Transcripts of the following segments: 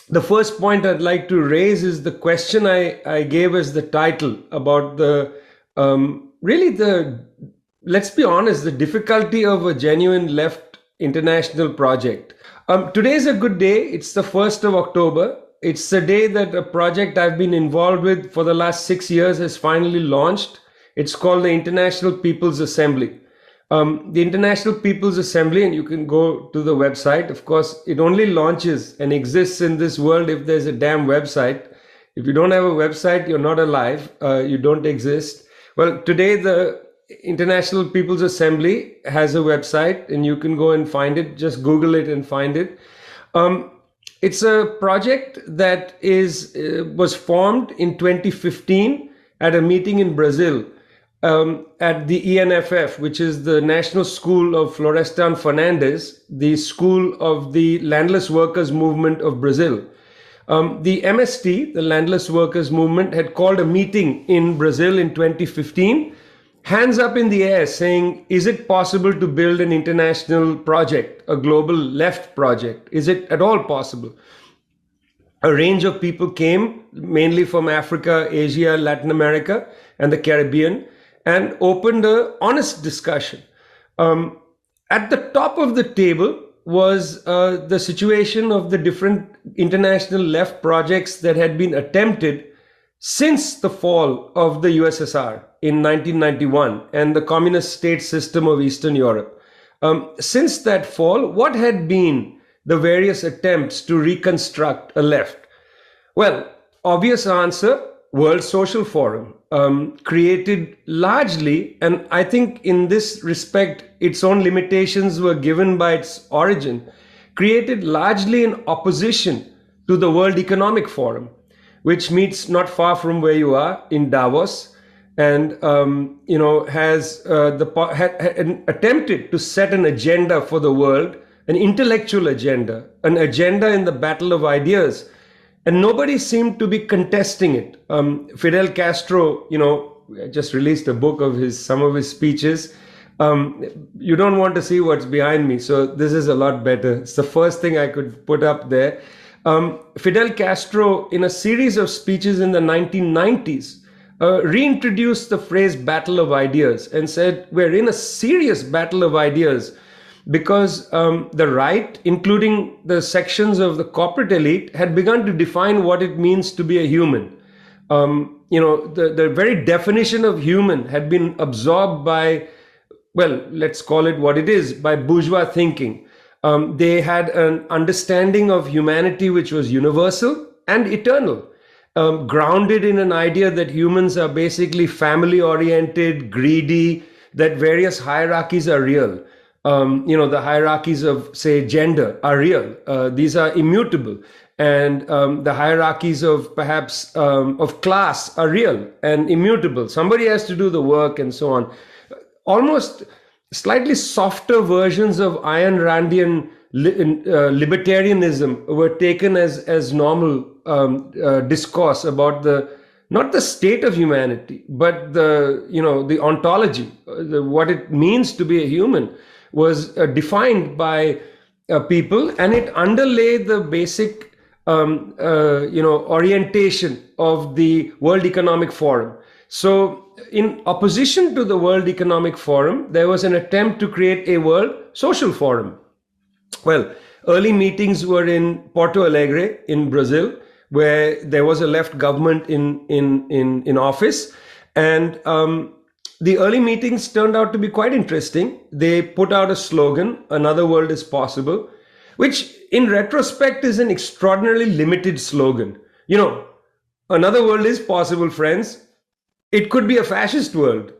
the first point I'd like to raise is the question I gave as the title about let's be honest, the difficulty of a genuine left international project. Today is a good day. It's the 1st of October. It's the day that a project I've been involved with for the last 6 years has finally launched. It's called the International People's Assembly. The International People's Assembly, and you can go to the website. Of course, it only launches and exists in this world if there's a damn website. If you don't have a website, you're not alive. You don't exist. Well, today the International People's Assembly has a website, and you can go and find it. Just Google it and find it. It's a project that was formed in 2015 at a meeting in Brazil. At the ENFF, which is the National School of Florestan Fernandes, the school of the Landless Workers Movement of Brazil. The MST, the Landless Workers Movement, had called a meeting in Brazil in 2015, hands up in the air saying, is it possible to build an international project, a global left project? Is it at all possible? A range of people came, mainly from Africa, Asia, Latin America, and the Caribbean, and opened an honest discussion. At the top of the table was the situation of the different international left projects that had been attempted since the fall of the USSR in 1991 and the communist state system of Eastern Europe. Since that fall, what had been the various attempts to reconstruct a left? Well, obvious answer, World Social Forum, created largely, and I think in this respect, its own limitations were given by its origin, created largely in opposition to the World Economic Forum, which meets not far from where you are in Davos, and has attempted to set an agenda for the world, an intellectual agenda, an agenda in the battle of ideas. And nobody seemed to be contesting it. Fidel Castro, just released a book of some of his speeches. You don't want to see what's behind me, so this is a lot better. It's the first thing I could put up there. Fidel Castro, in a series of speeches in the 1990s, reintroduced the phrase battle of ideas and said, we're in a serious battle of ideas, because the right, including the sections of the corporate elite, had begun to define what it means to be a human. The very definition of human had been absorbed by, well, let's call it what it is, by bourgeois thinking. They had an understanding of humanity which was universal and eternal, grounded in an idea that humans are basically family-oriented, greedy, that various hierarchies are real. The hierarchies of, say, gender are real. These are immutable. And the hierarchies of perhaps of class are real and immutable. Somebody has to do the work and so on. Almost slightly softer versions of Ayn Randian libertarianism were taken as normal discourse about not the state of humanity, but the ontology, what it means to be a human, was defined by people, and it underlay the basic orientation of the World Economic Forum. So in opposition to the World Economic Forum, there was an attempt to create a World Social Forum. Well, early meetings were in Porto Alegre in Brazil, where there was a left government in office, and the early meetings turned out to be quite interesting. They put out a slogan, "Another world is possible," which in retrospect is an extraordinarily limited slogan. Another world is possible, friends. It could be a fascist world.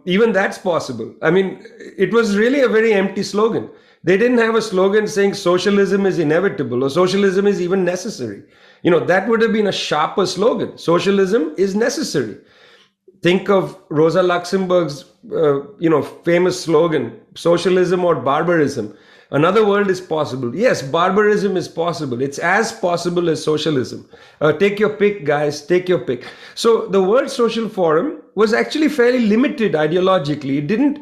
Even that's possible. I mean, it was really a very empty slogan. They didn't have a slogan saying socialism is inevitable or socialism is even necessary. That would have been a sharper slogan. Socialism is necessary. Think of Rosa Luxemburg's, famous slogan, socialism or barbarism. Another world is possible. Yes, barbarism is possible. It's as possible as socialism. Take your pick, guys, take your pick. So the World Social Forum was actually fairly limited ideologically. It didn't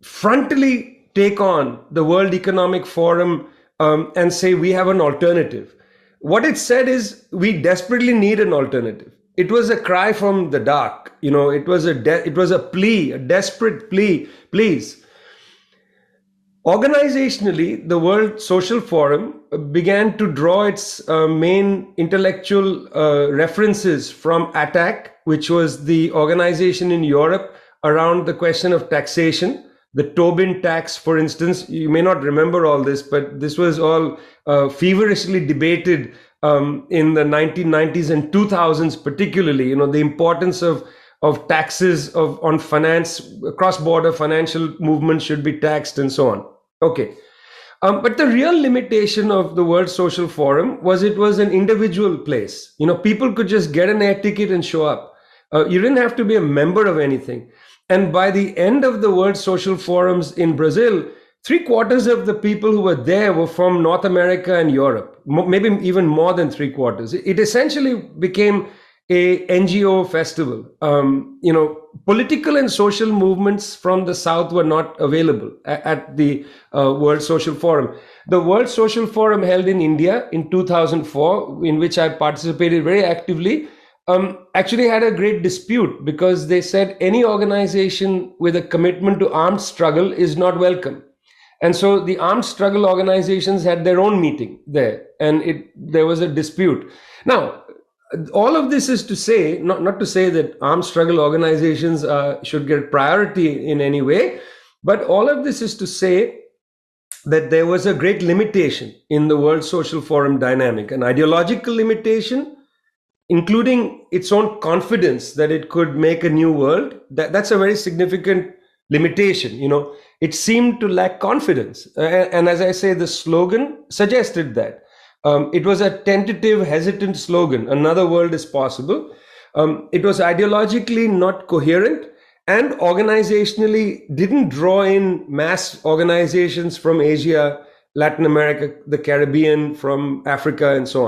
frontally take on the World Economic Forum and say we have an alternative. What it said is we desperately need an alternative. It was a cry from the dark. It was a plea, a desperate plea. Please. Organizationally, the World Social Forum began to draw its main intellectual references from ATTAC, which was the organization in Europe around the question of taxation. The Tobin tax, for instance, you may not remember all this, but this was all feverishly debated in the 1990s and 2000s, particularly. The importance of taxes on finance, cross-border financial movements should be taxed, and so on. Okay. But the real limitation of the World Social Forum was it was an individual place. People could just get an air ticket and show up. You didn't have to be a member of anything. And by the end of the World Social Forums in Brazil, 3/4 of the people who were there were from North America and Europe, maybe even more than 3/4. It essentially became a NGO festival. Political and social movements from the South were not available at the World Social Forum. The World Social Forum held in India in 2004, in which I participated very actively, actually had a great dispute because they said any organization with a commitment to armed struggle is not welcome. And so the armed struggle organizations had their own meeting there, and there was a dispute. Now, all of this is to say, not to say that armed struggle organizations should get priority in any way, but all of this is to say that there was a great limitation in the World Social Forum dynamic, an ideological limitation, including its own confidence that it could make a new world. That's a very significant limitation. It seemed to lack confidence. And as I say, the slogan suggested that. It was a tentative, hesitant slogan. Another world is possible. It was ideologically not coherent and organizationally didn't draw in mass organizations from Asia, Latin America, the Caribbean, from Africa, and so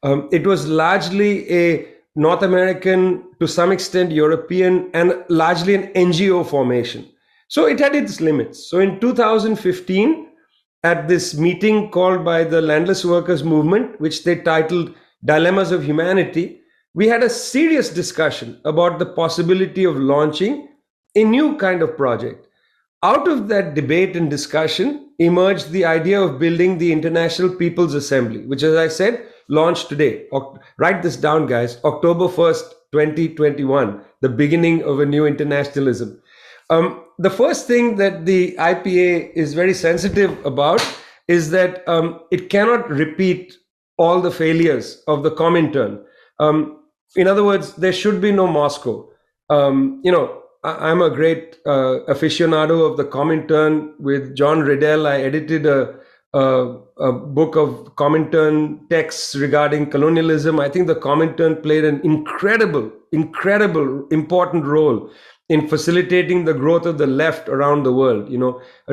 on. It was largely a North American, to some extent European, and largely an NGO formation. So it had its limits. So in 2015, at this meeting called by the Landless Workers Movement, which they titled Dilemmas of Humanity, we had a serious discussion about the possibility of launching a new kind of project. Out of that debate and discussion emerged the idea of building the International People's Assembly, which, as I said, launched today. Write this down, guys. October 1st, 2021, the beginning of a new internationalism. The first thing that the IPA is very sensitive about is that it cannot repeat all the failures of the Comintern. In other words, there should be no Moscow. I'm a great aficionado of the Comintern. With John Riddell, I edited a book of Comintern texts regarding colonialism. I think the Comintern played an incredible, important role in facilitating the growth of the left around the world.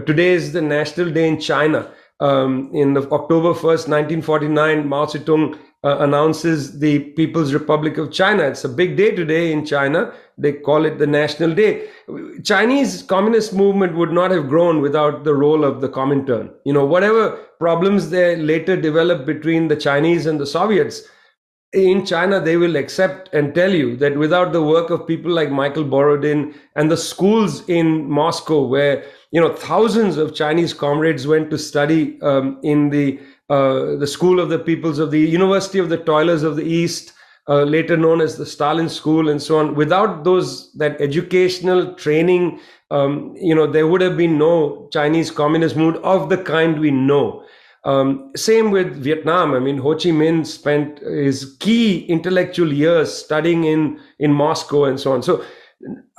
Today is the National Day in China. In October 1st, 1949, Mao Zedong announces the People's Republic of China. It's a big day today in China. They call it the National Day. Chinese communist movement would not have grown without the role of the Comintern. Whatever problems they later developed between the Chinese and the Soviets, in China, they will accept and tell you that without the work of people like Michael Borodin and the schools in Moscow, where thousands of Chinese comrades went to study in the School of the Peoples of the University of the Toilers of the East, later known as the Stalin School, and so on. Without that educational training, there would have been no Chinese communist movement of the kind we know. Same with Vietnam. I mean, Ho Chi Minh spent his key intellectual years studying in Moscow and so on. So,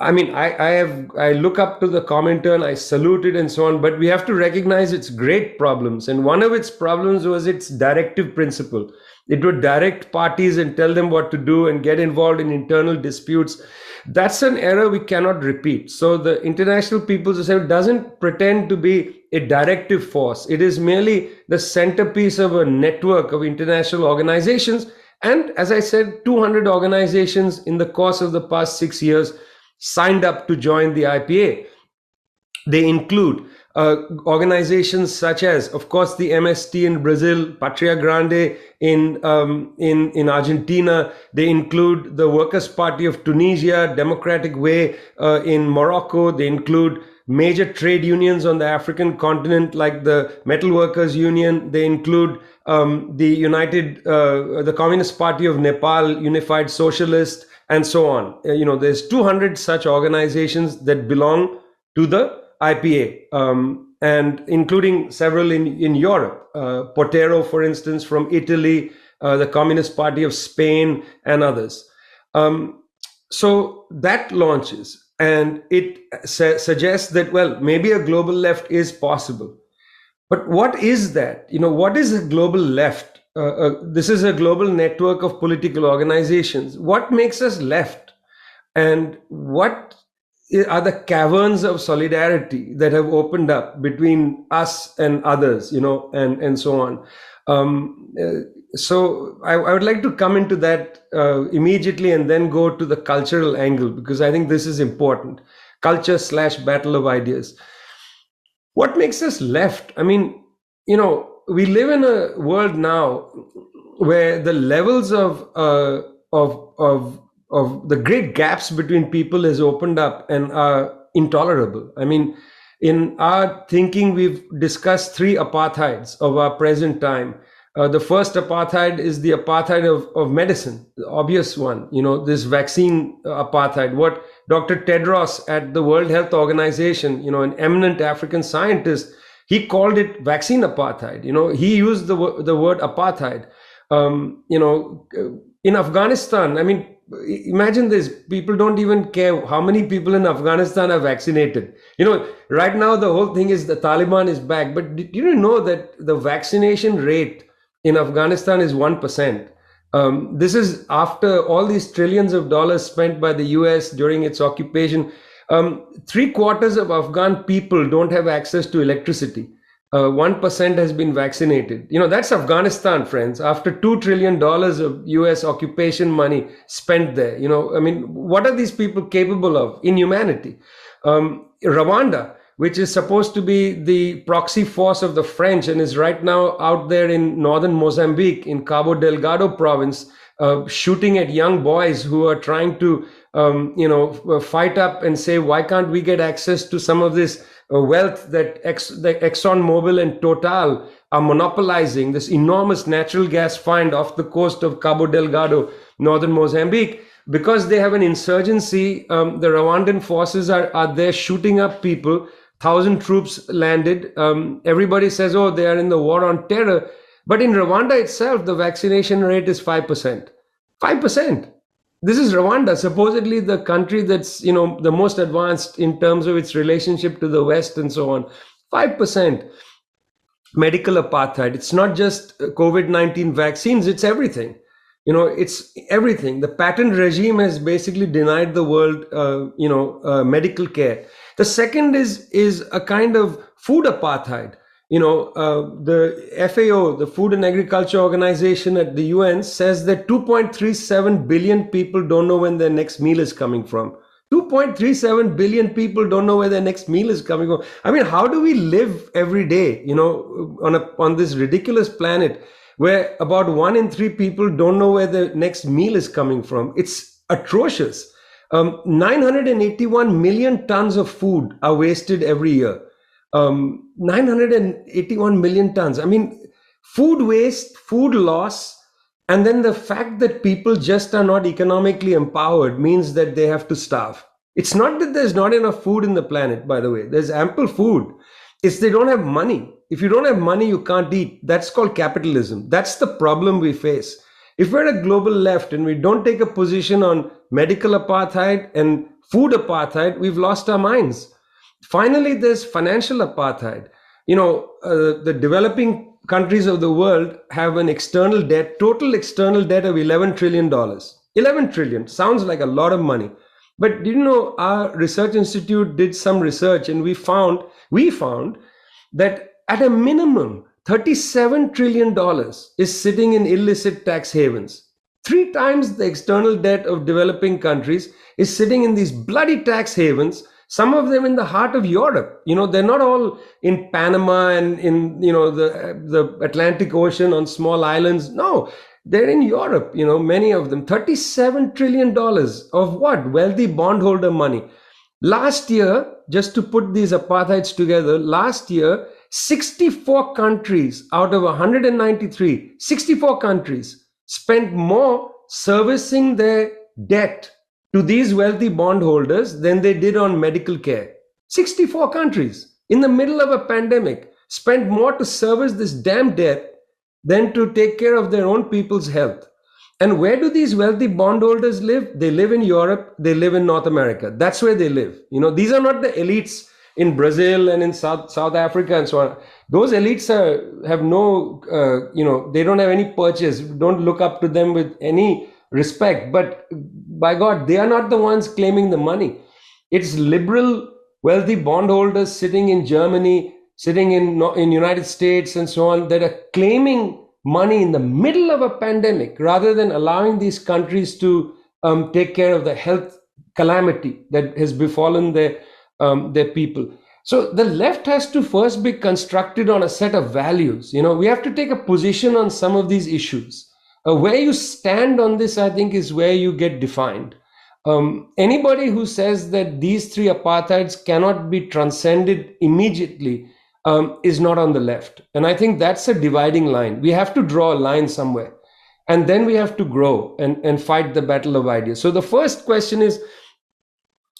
I mean, I look up to the Comintern, I salute it and so on, but we have to recognize its great problems. And one of its problems was its directive principle. It would direct parties and tell them what to do and get involved in internal disputes. That's an error we cannot repeat. So the International People's Assembly doesn't pretend to be a directive force. It is merely the centerpiece of a network of international organizations. And as I said, 200 organizations in the course of the past 6 years signed up to join the IPA. They include Organizations such as, of course, the MST in Brazil, Patria Grande in Argentina. They include the Workers' Party of Tunisia, Democratic Way in Morocco. They include major trade unions on the African continent, like the Metal Workers Union. They include the Communist Party of Nepal, Unified Socialist, and so on. There's 200 such organizations that belong to the IPA, and including several in Europe. Portero, for instance, from Italy, the Communist Party of Spain, and others. So that launches, and it suggests that, well, maybe a global left is possible. But what is that? What is a global left? This is a global network of political organizations. What makes us left? And what are the caverns of solidarity that have opened up between us and others, and so on. So I would like to come into that immediately and then go to the cultural angle, because I think this is important. Culture/battle of ideas. What makes us left? I mean, we live in a world now where the levels of the great gaps between people has opened up and are intolerable. I mean, in our thinking, we've discussed three apartheids of our present time. The first apartheid is the apartheid of medicine, the obvious one, this vaccine apartheid. What Dr. Tedros at the World Health Organization, an eminent African scientist, he called it vaccine apartheid. He used the word apartheid. In Afghanistan, I mean, imagine this, people don't even care how many people in Afghanistan are vaccinated. Right now the whole thing is the Taliban is back, but did you know that the vaccination rate in Afghanistan is 1%? This is after all these trillions of dollars spent by the US during its occupation. 3/4 of Afghan people don't have access to electricity. 1% has been vaccinated. That's Afghanistan, friends, after $2 trillion of US occupation money spent there. I mean, what are these people capable of? Inhumanity. Rwanda, which is supposed to be the proxy force of the French and is right now out there in northern Mozambique, in Cabo Delgado province, shooting at young boys who are trying to, fight up and say, why can't we get access to some of this wealth that ExxonMobil and Total are monopolizing, this enormous natural gas find off the coast of Cabo Delgado, northern Mozambique. Because they have an insurgency, the Rwandan forces are there shooting up people. 1,000 troops landed. Everybody says, oh, they are in the war on terror. But in Rwanda itself, the vaccination rate is 5%. 5%. This is Rwanda, supposedly the country that's, the most advanced in terms of its relationship to the West and so on. 5%. Medical apartheid. It's not just COVID-19 vaccines, it's everything. It's everything. The patent regime has basically denied the world, medical care. The second is a kind of food apartheid. The FAO, the Food and Agriculture Organization at the UN, says that 2.37 billion people don't know when their next meal is coming from. 2.37 billion people don't know where their next meal is coming from. I mean, how do we live every day, on this ridiculous planet where about 1 in 3 people don't know where the next meal is coming from? It's atrocious. 981 million tons of food are wasted every year. 981 million tons. I mean, food waste, food loss, and then the fact that people just are not economically empowered means that they have to starve. It's not that there's not enough food in the planet, by the way. There's ample food. It's they don't have money. If you don't have money, you can't eat. That's called capitalism. That's the problem we face. If we're a global left and we don't take a position on medical apartheid and food apartheid, we've lost our minds. Finally, there's financial apartheid. The developing countries of the world have an external debt, total external debt of $11 trillion. 11 trillion sounds like a lot of money. But our research institute did some research and we found that at a minimum, $37 trillion is sitting in illicit tax havens. 3 times the external debt of developing countries is sitting in these bloody tax havens Some of them in the heart of Europe. They're not all in Panama and in, the Atlantic Ocean on small islands. No, they're in Europe, many of them. $37 trillion of what? Wealthy bondholder money. Last year, just to put these apartheids together, last year, 64 countries out of 193, 64 countries spent more servicing their debt to these wealthy bondholders than they did on medical care. 64 countries in the middle of a pandemic spent more to service this damn debt than to take care of their own people's health. And where do these wealthy bondholders live? They live in Europe, they live in North America. That's where they live. These are not the elites in Brazil and in South Africa and so on. Those elites have no, they don't have any purchase. Don't look up to them with any respect. But by God, they are not the ones claiming the money. It's liberal, wealthy bondholders sitting in Germany, sitting in United States and so on, that are claiming money in the middle of a pandemic rather than allowing these countries to take care of the health calamity that has befallen their people. So the left has to first be constructed on a set of values. We have to take a position on some of these issues. Where you stand on this, I think, is where you get defined. Anybody who says that these three apartheids cannot be transcended immediately is not on the left. And I think that's a dividing line. We have to draw a line somewhere. And then we have to grow and fight the battle of ideas. So the first question is,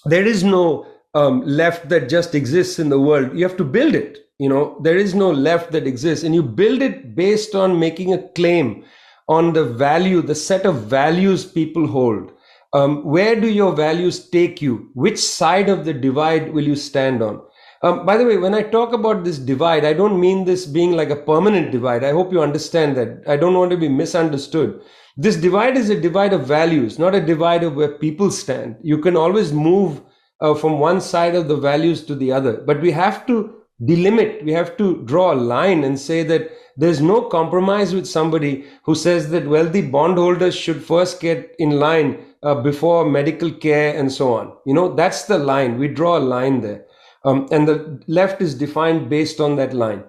there is no left that just exists in the world. You have to build it. There is no left that exists. And you build it based on making a claim on the set of values people hold. Where do your values take you? Which side of the divide will you stand on? By the way, when I talk about this divide, I don't mean this being like a permanent divide. I hope you understand that. I don't want to be misunderstood. This divide is a divide of values, not a divide of where people stand. You can always move from one side of the values to the other, but we have to delimit. We have to draw a line and say that there's no compromise with somebody who says that wealthy bondholders should first get in line before medical care and so on. That's the line. We draw a line there. And the left is defined based on that line.